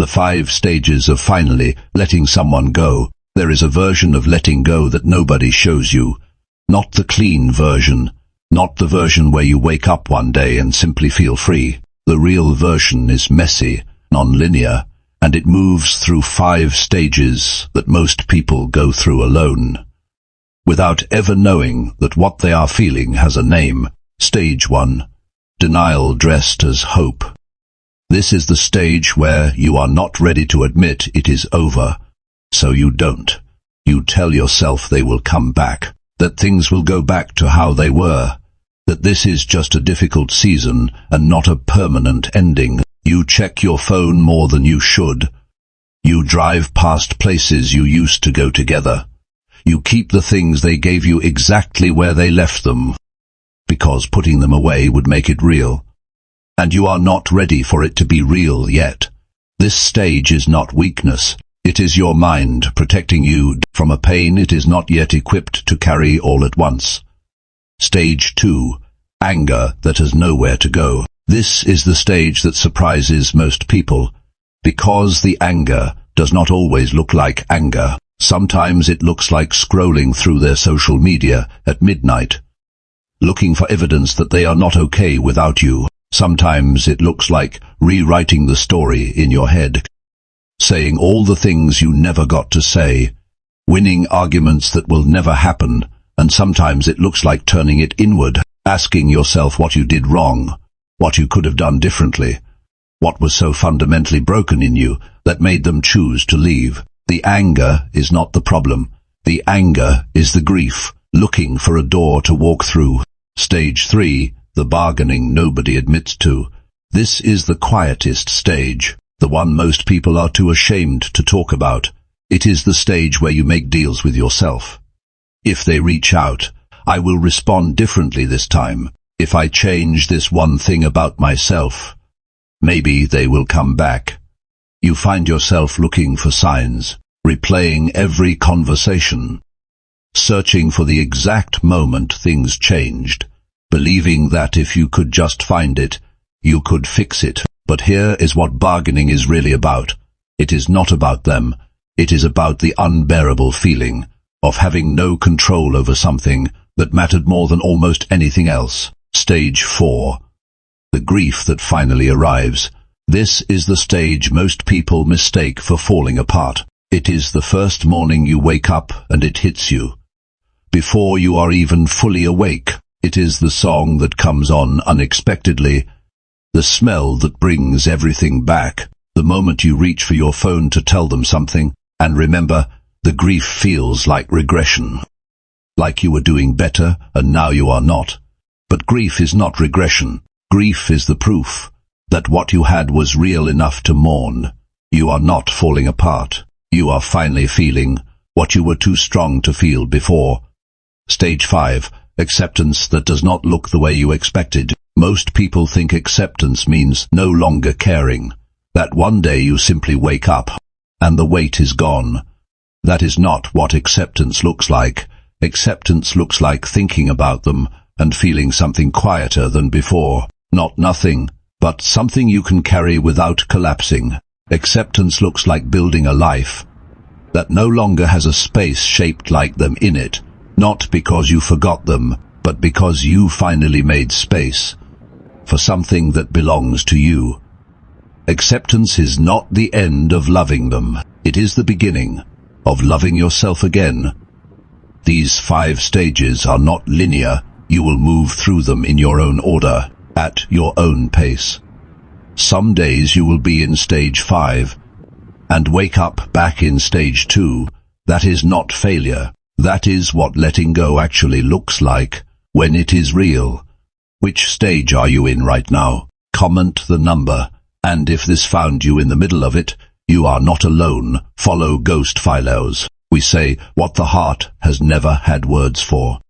the 5 stages of finally letting someone go. There is a version of letting go that nobody shows you. Not the clean version. Not the version where you wake up one day and simply feel free. The real version is messy, non-linear, and it moves through 5 stages that most people go through alone, without ever knowing that what they are feeling has a name. Stage 1. Denial dressed as hope. This is the stage where you are not ready to admit it is over, so you don't. You tell yourself they will come back, that things will go back to how they were, that this is just a difficult season and not a permanent ending. You check your phone more than you should. You drive past places you used to go together. You keep the things they gave you exactly where they left them, because putting them away would make it real. And you are not ready for it to be real yet. This stage is not weakness. It is your mind protecting you from a pain it is not yet equipped to carry all at once. Stage 2. Anger that has nowhere to go. This is the stage that surprises most people, because the anger does not always look like anger. Sometimes it looks like scrolling through their social media at midnight, looking for evidence that they are not okay without you. Sometimes it looks like rewriting the story in your head, saying all the things you never got to say, winning arguments that will never happen, and sometimes it looks like turning it inward, asking yourself what you did wrong, what you could have done differently, what was so fundamentally broken in you that made them choose to leave. The anger is not the problem. The anger is the grief, looking for a door to walk through. Stage 3. The bargaining nobody admits to. This is the quietest stage, the one most people are too ashamed to talk about. It is the stage where you make deals with yourself. If they reach out, I will respond differently this time. If I change this one thing about myself, maybe they will come back. You find yourself looking for signs, replaying every conversation, searching for the exact moment things changed, believing that if you could just find it, you could fix it. But here is what bargaining is really about. It is not about them. It is about the unbearable feeling of having no control over something that mattered more than almost anything else. Stage 4. The grief that finally arrives. This is the stage most people mistake for falling apart. It is the first morning you wake up and it hits you. Before you are even fully awake, it is the song that comes on unexpectedly, the smell that brings everything back, the moment you reach for your phone to tell them something, and remember, the grief feels like regression. Like you were doing better and now you are not. But grief is not regression. Grief is the proof that what you had was real enough to mourn. You are not falling apart. You are finally feeling what you were too strong to feel before. Stage 5. Acceptance that does not look the way you expected. Most people think acceptance means no longer caring, that one day you simply wake up and the weight is gone. That is not what acceptance looks like. Acceptance looks like thinking about them and feeling something quieter than before. Not nothing, but something you can carry without collapsing. Acceptance looks like building a life that no longer has a space shaped like them in it, not because you forgot them, but because you finally made space for something that belongs to you. Acceptance is not the end of loving them. It is the beginning of loving yourself again. These 5 stages are not linear. You will move through them in your own order, at your own pace. Some days you will be in stage 5 and wake up back in stage 2. That is not failure. That is what letting go actually looks like when it is real. Which stage are you in right now? Comment the number, and if this found you in the middle of it, you are not alone. Follow Ghost Filez. We say what the heart has never had words for.